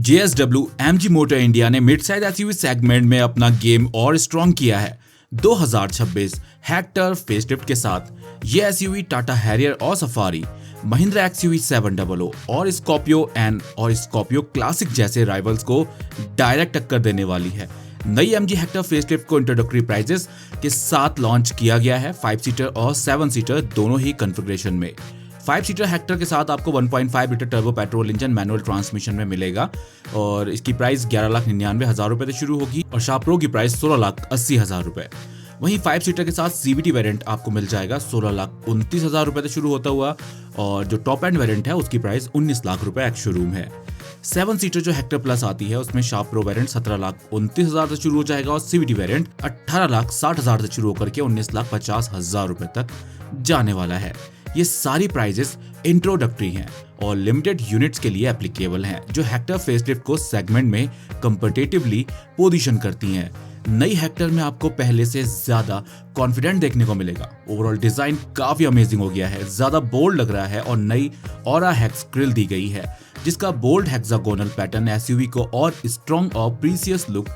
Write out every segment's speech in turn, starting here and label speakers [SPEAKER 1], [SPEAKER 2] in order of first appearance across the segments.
[SPEAKER 1] JSW MG motor India ने mid size SUV segment में अपना गेम और स्ट्रॉन्ग किया है। 2026 हेक्टर फेसलिफ्ट के साथ ये एसयूवी टाटा हैरियर और सफारी, महिंद्रा एक्सयूवी 700 और स्कॉर्पियो क्लासिक जैसे राइवल्स को डायरेक्ट टक्कर देने वाली है। नई MG हेक्टर फेसलिफ्ट को इंट्रोडक्टरी प्राइजेस के साथ लॉन्च किया गया है, 5 सीटर और 7 सीटर दोनों ही कॉन्फ़िगरेशन में। 5 सीटर हेक्टर के साथ आपको 1.5 litre turbo petrol engine manual transmission में मिलेगा और इसकी प्राइस 11,99,000 रुपए से शुरू होगी और शार्प प्रो की प्राइस 16,80,000 रुपए। वहीं 5 सीटर के साथ CVT वेरिएंट आपको मिल जाएगा 16,29,000 रुपए से शुरू होता हुआ और जो टॉप एंड वेरिएंट है उसकी प्राइस 19 लाख रुपए एक्स शोरूम है। 7 सीटर जो हेक्टर प्लस आती है उसमें शार्प प्रो वेरिएंट 17,29,000 से शुरू हो जाएगा और CVT वेरिएंट 18,60,000 से शुरू होकर के 19,50,000 रुपए तक जाने वाला है। ये सारी प्राइजेस इंट्रोडक्टरी हैं और लिमिटेड यूनिट्स के लिए एप्लीकेबल हैं, जो हेक्टर फेसलिफ्ट को सेगमेंट में कंपैरेटिवली पोजीशन करती हैं। नई हेक्टर में आपको पहले से ज्यादा कॉन्फिडेंट देखने को मिलेगा। ओवरऑल डिजाइन काफी अमेजिंग हो गया है, ज्यादा बोल्ड लग रहा है और नई ऑरा हेक्स ग्रिल दी गई है, जिसका बोल्ड हेक्सागोनल पैटर्न एसयूवी को और स्ट्रॉन्ग और प्रीसियस लुक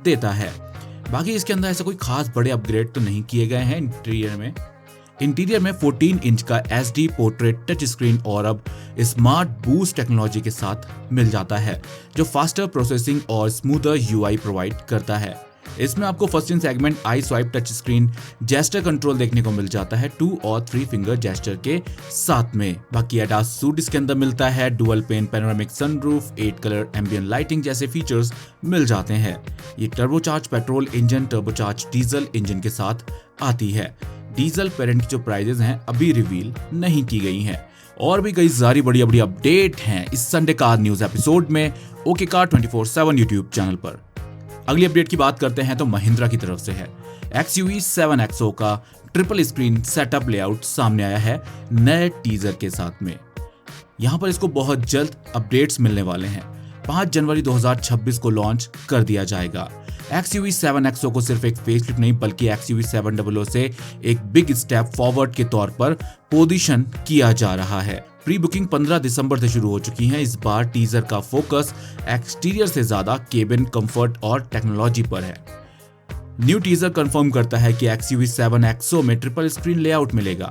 [SPEAKER 1] देता है। बाकी इसके अंदर ऐसा कोई खास बड़े अपग्रेड तो नहीं किए गए हैं। इंटीरियर में 14 इंच का SD पोर्ट्रेट टच स्क्रीन और अब स्मार्ट बूस्ट टेक्नोलॉजी के साथ मिल जाता है, जो फास्टर प्रोसेसिंग और स्मूथर UI प्रोवाइड करता है। इसमें आपको first in segment I swipe touch screen gesture control देखने को मिल जाता है 2 और 3 फिंगर जेस्चर के साथ में। बाकी एडास सूट इसके अंदर मिलता है, dual pane panoramic sunroof, 8 colour ambient lighting जैसे फीचर्स मिल जाते हैं। ये turbocharge petrol engine turbocharge diesel engine के साथ आती है। डीजल पेरेंट की जो प्राइजेस हैं अभी रिवील नहीं की गई हैं। और भी कई सारी बड़ी अपडेट हैं इस संडे कार न्यूज एपिसोड में ओके कार 24/7 यूट्यूब चैनल पर। अगली अपडेट की बात करते हैं तो महिंद्रा की तरफ से है। XUV 7XO का ट्रिपल स्क्रीन सेटअप लेआउट सामने आया है नए टीजर के साथ में। यहाँ पर इसको बहुत जल्द अपडेट्स मिलने वाले हैं। 5 जनवरी 2026 को लॉन्च कर दिया जाएगा। XUV 7XO को सिर्फ एक फेसलिफ्ट नहीं बल्कि XUV 700 से एक बिग स्टेप फॉरवर्ड के तौर पर पोजीशन किया जा रहा है। प्री बुकिंग 15 दिसंबर से शुरू हो चुकी है। इस बार टीजर का फोकस एक्सटीरियर से ज्यादा केबिन कंफर्ट और टेक्नोलॉजी पर है। न्यू टीजर कंफर्म करता है कि XUV 7XO में ट्रिपल स्क्रीन लेआउट मिलेगा,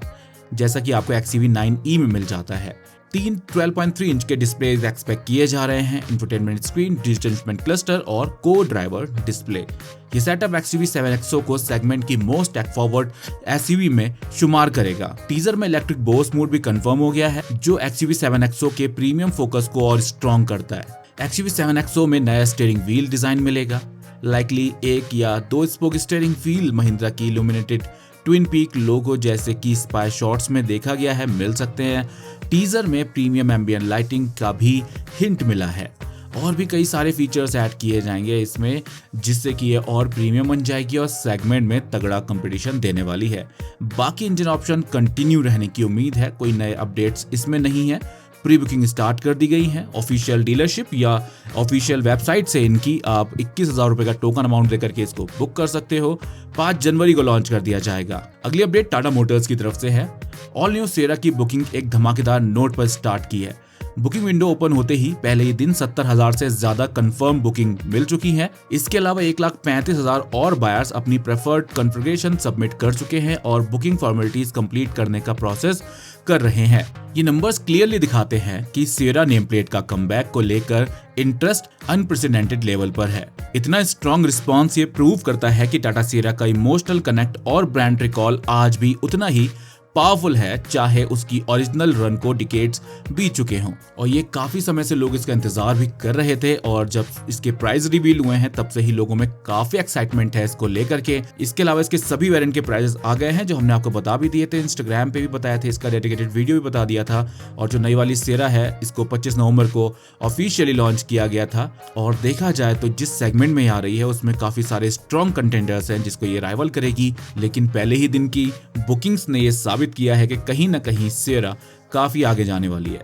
[SPEAKER 1] जैसा कि आपको XUV 9e में मिल जाता है। 3 12.3 इंच के डिस्प्ले एक्सपेक्ट किए जा रहे हैं, infotainment screen, digital instrument cluster और को ड्राइवर डिस्प्ले। ये सेटअप XUV 7XO को सेगमेंट की मोस्ट टेक फॉरवर्ड एसयूवी में शुमार करेगा। टीजर में इलेक्ट्रिक बोस मोड भी कंफर्म हो गया है, जो XUV 7XO के प्रीमियम फोकस को और स्ट्रॉन्ग करता है। XUV 7XO में नया स्टीयरिंग व्हील डिजाइन मिलेगा, लाइकली 1 या 2 स्पोक स्टीयरिंग व्हील महिंद्रा की इल्यूमिनेटेड ट्विन पीक लोगो जैसे कि स्पाई शॉट्स में देखा गया है मिल सकते हैं। टीजर में प्रीमियम एम्बिएंट लाइटिंग का भी हिंट मिला है और भी कई सारे फीचर्स ऐड किए जाएंगे इसमें, जिससे कि ये और प्रीमियम बन जाएगी और सेगमेंट में तगड़ा कंपटीशन देने वाली है। बाकी इंजन ऑप्शन कंटिन्यू रहने की उम्मीद है, कोई नए अपडेट्स इसमें नहीं है। प्री बुकिंग स्टार्ट कर दी गई है। ऑफिशियल डीलरशिप या ऑफिशियल वेबसाइट से इनकी आप 21,000 रुपए का टोकन अमाउंट देकर के इसको बुक कर सकते हो। 5 जनवरी को लॉन्च कर दिया जाएगा। अगली अपडेट टाटा मोटर्स की तरफ से है। ऑल न्यू सियरा की बुकिंग एक धमाकेदार नोट पर स्टार्ट की है। बुकिंग विंडो ओपन होते ही पहले ही दिन 70,000 से ज्यादा कंफर्म बुकिंग मिल चुकी है। इसके अलावा 1,35,000 और बायर्स अपनी प्रेफर्ड कॉन्फ़िगरेशन सबमिट कर चुके हैं और बुकिंग फॉर्मेलिटीज कंप्लीट करने का प्रोसेस कर रहे हैं। ये नंबर्स क्लियरली दिखाते हैं कि सियरा नेम प्लेट का कमबैक को लेकर इंटरेस्ट अनप्रेसिडेंटेड लेवल पर है। इतना स्ट्रॉन्ग रिस्पॉन्स ये प्रूव करता है कि टाटा सियरा का इमोशनल कनेक्ट और ब्रांड रिकॉल आज भी उतना ही पावरफुल है, चाहे उसकी ओरिजिनल रन को डिकेड्स बीत चुके हों। और ये काफी समय से लोग इसका इंतजार भी कर रहे थे और जब इसके प्राइस रिवील हुए हैं तब से ही लोगों में काफी एक्साइटमेंट है इसको लेकर के। इसके अलावा इसके सभी वेरिएंट के प्राइसेस आ गए हैं, जो हमने आपको बता भी दिए थे, इंस्टाग्राम पे भी बताया था, इसका डेडिकेटेड वीडियो भी बता दिया था। और जो नई वाली सियरा है इसको 25 नवंबर को ऑफिशियली लॉन्च किया गया था। और देखा जाए तो जिस सेगमेंट में आ रही है उसमें काफी सारे स्ट्रॉन्ग कंटेंडर्स हैं जिसको ये राइवल करेगी, लेकिन पहले ही दिन की बुकिंग्स ने ये साबित किया है कि कहीं ना कहीं सियरा काफी आगे जाने वाली है।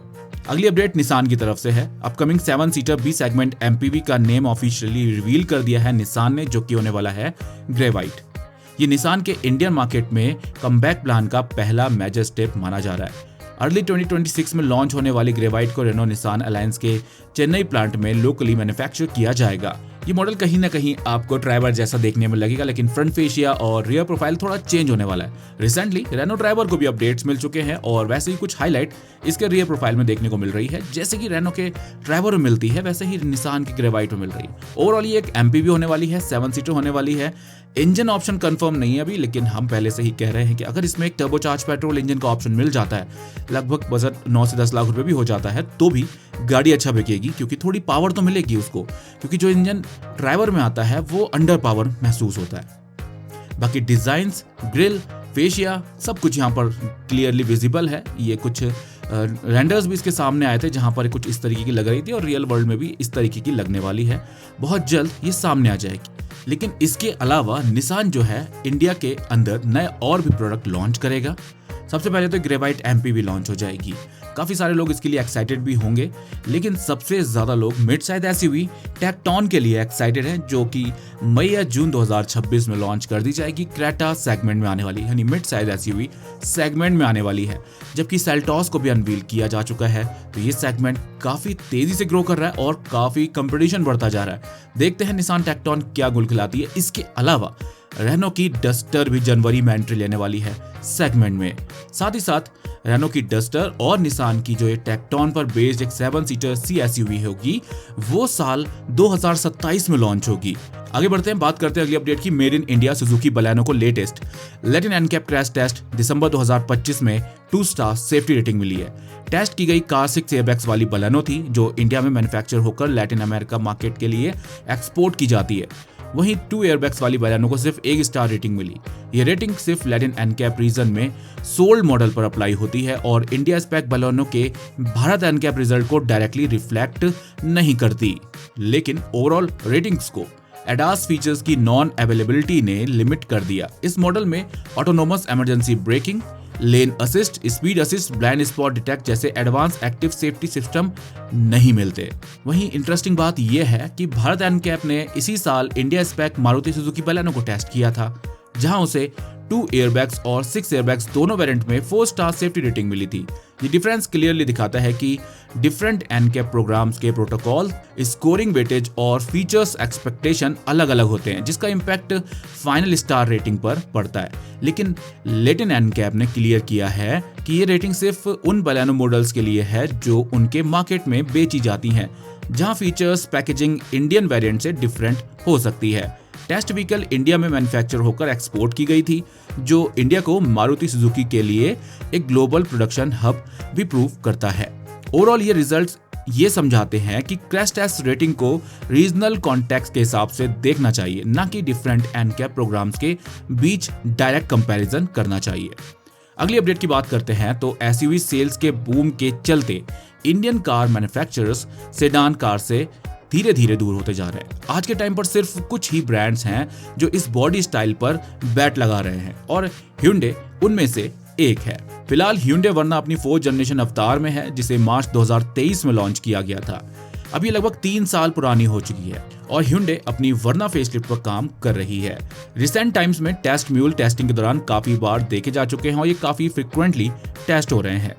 [SPEAKER 1] अगली अपडेट निसान की तरफ से है। Upcoming 7 seater B segment MPV का नेम ऑफिशियली रिवील कर दिया है निसान ने, जो कि होने वाला है ग्रे व्हाइट। ये निसान के इंडियन मार्केट में कमबैक प्लान का पहला मेजर स्टेप माना जा रहा है। अर्ली 2026 में लॉन्च होने वाली ग्रेवाइट को रेनो निसान अलायंस के चेन्नई प्लांट में लोकली मैन्युफैक्चर किया जाएगा। ये मॉडल कहीं ना कहीं आपको ड्राइवर जैसा देखने में लगेगा, लेकिन फ्रंट फेशिया और रियर प्रोफाइल थोड़ा चेंज होने वाला है। रिसेंटली रेनो ड्राइवर को भी अपडेट्स मिल चुके हैं और वैसे ही कुछ हाईलाइट इसके रियर प्रोफाइल में देखने को मिल रही है। जैसे कि रेनो के ड्राइवर में मिलती है वैसे ही निसान की ग्रेवाइट में मिल रही है। ओवरऑल ये एक एमपीवी होने वाली है, 7 सीटर होने वाली है। इंजन ऑप्शन कंफर्म नहीं है अभी, लेकिन हम पहले से ही कह रहे हैं कि अगर इसमें एक टर्बोचार्ज पेट्रोल इंजन का ऑप्शन मिल जाता है, लगभग बजट 9 से 10 लाख रुपए भी हो जाता है, तो भी गाड़ी अच्छा बिकेगी, क्योंकि थोड़ी पावर तो मिलेगी उसको, क्योंकि जो इंजन ड्राइवर में आता है वो अंडर पावर महसूस होता है। बाकी डिजाइन्स, ग्रिल, फेशिया सब कुछ यहाँ पर क्लियरली विजिबल है। ये कुछ रेंडर्स भी इसके सामने आए थे जहां पर कुछ इस तरीके की लग रही थी और रियल वर्ल्ड में भी इस तरीके की लगने वाली है। बहुत जल्द ये सामने आ जाएगी। लेकिन इसके अलावा निसान जो है इंडिया के अंदर नए और भी प्रोडक्ट लॉन्च करेगा। सबसे पहले तो ग्रेवाइट एमपीवी लॉन्च हो जाएगी। काफी सारे लोग इसके लिए एक्साइटेड भी होंगे, लेकिन सबसे ज्यादा लोग मिड साइज एसयूवी टेक्टॉन के लिए एक्साइटेड हैं, जो कि मई या जून 2026 में लॉन्च कर दी जाएगी। क्रेटा सेगमेंट में आने वाली है, यानी मिड साइज एसयूवी सेगमेंट में आने वाली है। जबकि सेल्टॉस को भी अनवील किया जा चुका है, तो ये सेगमेंट काफी तेजी से ग्रो कर रहा है और काफी कंपटीशन बढ़ता जा रहा है। देखते हैं निसान टेक्टॉन क्या गुल खिलाती है। इसके अलावा रेनो की डस्टर भी जनवरी में एंट्री लेने वाली है सेगमेंट में। साथ ही साथ रेनो की डस्टर और निसान की जो ये टेक्टॉन पर बेस्ड एक 7 सीटर सी एसयूवी होगी, वो साल 2027 में लॉन्च होगी। आगे बढ़ते हैं, बात करते हैं अगली अपडेट की। Made in India Suzuki Baleno को latest Latin NCAP crash test दिसंबर 2025 में 2 स्टार सेफ्टी रेटिंग मिली है। टेस्ट की गई कार 6 एयरबैग्स वाली बलेनो थी, जो इंडिया में मैन्युफैक्चर होकर लैटिन अमेरिका मार्केट के लिए एक्सपोर्ट की जाती है। वहीं 2 एयरबैग्स वाली बलेनो को सिर्फ 1 स्टार रेटिंग मिली। ये रेटिंग सिर्फ लैटिन एनकैप रीजन में सोल्ड मॉडल पर अप्लाई होती है और इंडिया स्पेक बलेनो के भारत एनकैप रिजल्ट को डायरेक्टली रिफ्लेक्ट नहीं करती। लेकिन ओवरऑल रेटिंग्स को एडास फीचर्स की नॉन अवेलेबिलिटी ने लिमिट कर दिया। इस मॉडल में ऑटोनोमस इमरजेंसी ब्रेकिंग, लेन assist, speed assist, blind spot detect जैसे एडवांस एक्टिव सेफ्टी सिस्टम नहीं मिलते। वहीं इंटरेस्टिंग बात यह है कि भारत एनकैप ने इसी साल India spec Maruti Suzuki Baleno को टेस्ट किया था, जहां उसे 2 एयरबैग्स और 6 एयरबैग्स दोनों वेरिएंट में 4 स्टार सेफ्टी रेटिंग मिली थी। ये डिफरेंस क्लियरली दिखाता है कि डिफरेंट एनकैप प्रोग्राम्स के प्रोटोकॉल, स्कोरिंग वेटेज और फीचर्स एक्सपेक्टेशन अलग अलग होते हैं, जिसका इम्पैक्ट फाइनल स्टार रेटिंग पर पड़ता है। लेकिन लैटिन एनकैप ने क्लियर किया है कि ये रेटिंग सिर्फ उन बलेनो मॉडल्स के लिए है जो उनके मार्केट में बेची जाती हैं, जहां फीचर्स पैकेजिंग इंडियन वेरिएंट से डिफरेंट हो सकती है। टेस्ट व्हीकल इंडिया में मैन्युफैक्चर होकर एक्सपोर्ट की गई थी, जो इंडिया को मारुति सुजुकी के लिए एक ग्लोबल प्रोडक्शन हब भी प्रूव करता है। ओवरऑल ये रिजल्ट्स ये समझाते हैं कि क्रैश टेस्ट रेटिंग को रीजनल कॉन्टेक्स्ट के हिसाब से देखना चाहिए, ना कि डिफरेंट एनकैप प्रोग्राम्स के बीच डायरेक्ट कंपैरिजन करना चाहिए। अगली अपडेट की बात करते हैं तो एसयूवी सेल्स के बूम के चलते Indian car manufacturers sedan car से धीरे धीरे दूर होते जा रहे हैं। आज के टाइम पर सिर्फ कुछ ही ब्रांड्स हैं जो इस बॉडी स्टाइल पर बैट लगा रहे हैं और Hyundai उनमें से एक है। फिलहाल Hyundai वर्ना अपनी 4th जनरेशन अवतार में है, जिसे मार्च 2023 में लॉन्च किया गया था। अब ये लगभग 3 साल पुरानी हो चुकी है और Hyundai अपनी वर्ना फेसलिफ्ट पर काम कर रही है। रिसेंट टाइम्स में टेस्ट म्यूल टेस्टिंग के दौरान काफी बार देखे जा चुके हैं और ये काफी फ्रिक्वेंटली टेस्ट हो रहे हैं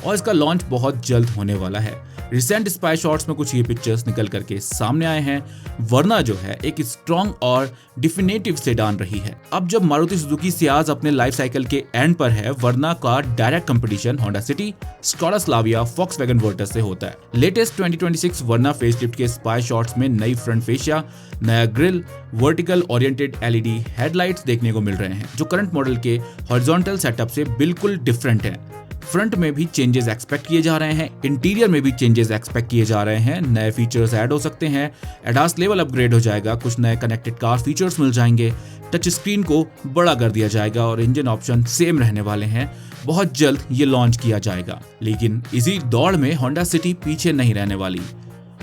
[SPEAKER 1] और इसका लॉन्च बहुत जल्द होने वाला है। रिसेंट स्पाई शॉट्स में कुछ ये पिक्चर्स निकल करके सामने आए हैं। वर्ना जो है एक स्ट्रॉन्ग और डिफिनेटिव सेडान रही है। अब जब मारुति सुजुकी सियाज अपने लाइफ साइकिल के एंड पर है, वर्ना का direct competition Honda city, Skoda Slavia, Volkswagen Virtus से होता है। लेटेस्ट 2026 वर्ना फेसलिफ्ट के स्पाई शॉट्स में नई फ्रंट फेशिया, नया grill, vertical oriented LED headlights देखने को मिल रहे हैं, जो करंट मॉडल के हॉरिजॉन्टल सेटअप से बिल्कुल डिफरेंट है। फ्रंट में भी चेंजेस एक्सपेक्ट किए जा रहे हैं, इंटीरियर में भी चेंजेस एक्सपेक्ट किए जा रहे हैं। नए फीचर्स ऐड हो सकते हैं, एडास लेवल अपग्रेड हो जाएगा, कुछ नए कनेक्टेड कार फीचर्स मिल जाएंगे, टच स्क्रीन को बड़ा कर दिया जाएगा और इंजन ऑप्शन सेम रहने वाले हैं। बहुत जल्द ये लॉन्च किया जाएगा। लेकिन इसी दौड़ में होंडा सिटी पीछे नहीं रहने वाली।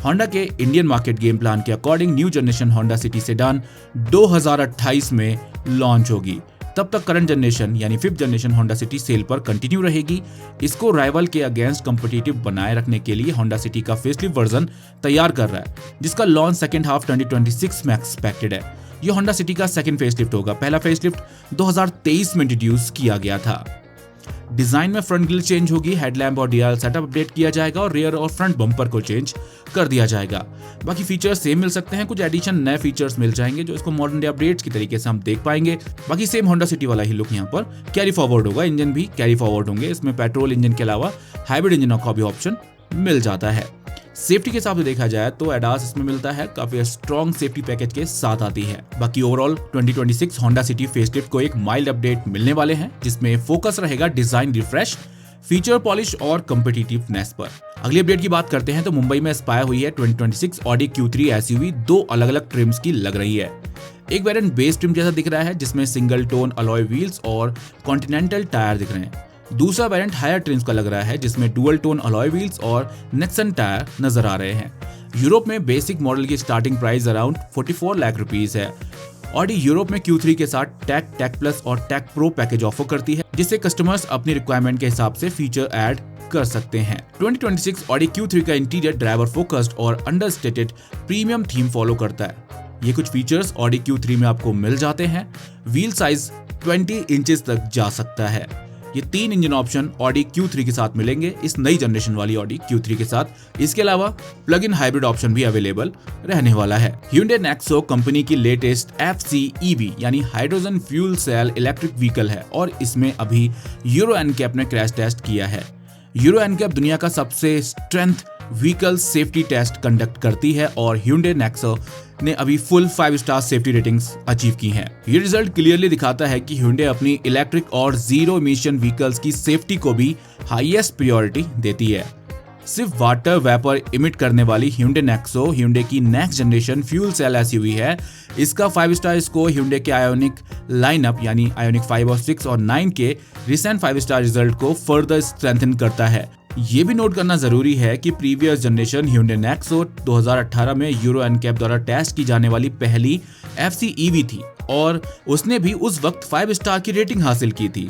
[SPEAKER 1] होंडा के इंडियन मार्केट गेम प्लान के according new generation Honda city sedan 2028 में लॉन्च होगी। तब तक करंट जनरेशन यानी 5th generation Honda City sale पर कंटिन्यू रहेगी। इसको राइवल के अगेंस्ट कंपिटिटिव बनाए रखने के लिए होंडा सिटी का फेसलिफ्ट वर्जन तैयार कर रहा है, जिसका लॉन्च सेकंड हाफ 2026 में एक्सपेक्टेड है। यह होंडा सिटी का सेकंड फेसलिफ्ट होगा। पहला फेसलिफ्ट 2023 में इंट्रोड्यूस किया गया था। डिजाइन में फ्रंट ग्रिल चेंज होगी, हेडलैम्प और डीआरएल सेटअप अपडेट किया जाएगा और रियर और फ्रंट बम्पर को चेंज कर दिया जाएगा। बाकी फीचर्स सेम मिल सकते हैं, कुछ एडिशन नए फीचर्स मिल जाएंगे जो इसको मॉडर्न डे अपडेट्स की तरीके से हम देख पाएंगे। बाकी सेम होंडा सिटी वाला ही लुक यहाँ पर कैरी फॉरवर्ड होगा, इंजन भी कैरी फॉरवर्ड होंगे। इसमें पेट्रोल इंजन के अलावा हाइब्रिड इंजन का भी ऑप्शन मिल जाता है। सेफ्टी के हिसाब से देखा जाए तो एडास इसमें मिलता है, काफी स्ट्रॉन्ग सेफ्टी पैकेज के साथ आती है। बाकी ओवरऑल 2026 होंडा सिटी फेसलिफ्ट को एक माइल्ड अपडेट मिलने वाले हैं, जिसमें फोकस रहेगा डिजाइन रिफ्रेश, फीचर पॉलिश और कम्पिटिटिवनेस पर। अगली अपडेट की बात करते हैं तो मुंबई में एक्सपायर हुई है 2026 ऑडी Q3 एसयूवी दो अलग अलग ट्रिम्स की लग रही है। एक वेरिएंट बेस ट्रिम जैसा दिख रहा है जिसमें सिंगल टोन अलॉय व्हील्स और कॉन्टिनेंटल टायर दिख रहे हैं। दूसरा वेरिएंट हायर ट्रिम्स का लग रहा है जिसमें डुअल टोन अलॉय व्हील्स और नेक्सन टायर नजर आ रहे हैं। यूरोप में बेसिक मॉडल की starting price around 44 lakh rupees है। ऑडी यूरोप में Q3 के साथ टेक प्लस और टेक प्रो पैकेज ऑफर करती है, जिससे कस्टमर्स अपनी रिक्वायरमेंट के हिसाब से फीचर ऐड कर सकते हैं। 2026 ऑडी Q3 का इंटीरियर ड्राइवर फोकस्ड और अंडरस्टेटेड प्रीमियम थीम फॉलो करता है। ये कुछ फीचर्स ऑडी Q3 में आपको मिल जाते हैं। व्हील साइज 20 इंचेस तक जा सकता है। ये 3 इंजन ऑप्शन ऑडी Q3 के साथ मिलेंगे इस नई जनरेशन वाली ऑडी Q3 के साथ। इसके अलावा प्लग इन हाइब्रिड ऑप्शन भी अवेलेबल रहने वाला है। Hyundai Nexo कंपनी की लेटेस्ट FCEV यानी hydrogen fuel cell electric vehicle है और इसमें अभी यूरो NCAP ने क्रैश टेस्ट किया है। यूरो NCAP दुनिया का सबसे strength vehicle safety test conduct करती है और Hyundai Nexo ने अभी full 5 star safety ratings achieve की हैं। ये रिजल्ट क्लियरली दिखाता है कि Hyundai अपनी इलेक्ट्रिक और जीरो इमिशन व्हीकल्स की सेफ्टी को भी हाईएस्ट प्रायोरिटी देती है। सिर्फ वाटर वेपर इमिट करने वाली Hyundai Nexo Hyundai की next generation fuel cell SUV है। इसका 5 स्टार स्कोर Hyundai के आयोनिक लाइनअप यानी आयोनिक 5 और 6 और 9 के रिसेंट 5 स्टार रिजल्ट को फर्दर स्ट्रेंथन करता है। ये भी नोट करना जरूरी है कि प्रीवियस जनरेशन Hyundai Nexo 2018 में यूरो NCAP द्वारा टेस्ट की जाने वाली पहली FCEV थी और उसने भी उस वक्त 5 स्टार की रेटिंग हासिल की थी।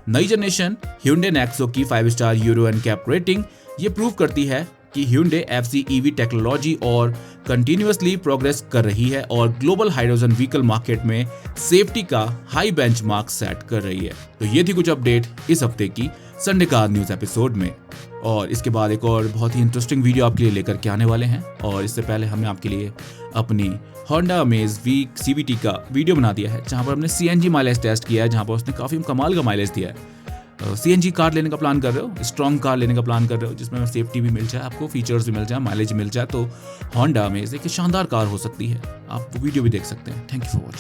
[SPEAKER 1] नई जनरेशन Hyundai Nexo की 5 स्टार यूरो NCAP रेटिंग ये प्रूव करती है कि Hyundai FCEV टेक्नोलॉजी और कंटिन्यूअसली प्रोग्रेस कर रही है और ग्लोबल हाइड्रोजन व्हीकल मार्केट में सेफ्टी का हाई बेंचमार्क सेट कर रही है। तो ये थी कुछ अपडेट इस हफ्ते की संडे कार न्यूज एपिसोड में, और इसके बाद एक और बहुत ही इंटरेस्टिंग वीडियो आपके लिए लेकर के आने वाले हैं। और इससे पहले हमने आपके लिए अपनी Honda Amaze V CVT का वीडियो बना दिया है जहां पर हमने CNG माइलेज टेस्ट किया है, जहां पर उसने काफी कमाल का माइलेज दिया है। CNG कार लेने का प्लान कर रहे हो, स्ट्रॉन्ग कार लेने का प्लान कर रहे हो जिसमें सेफ्टी भी मिल जाए, आपको फीचर्स भी मिल जाए, माइलेज मिल जाए, तो Honda Amaze एक शानदार कार हो सकती है। आप वो वीडियो भी देख सकते हैं। Thank you for watching.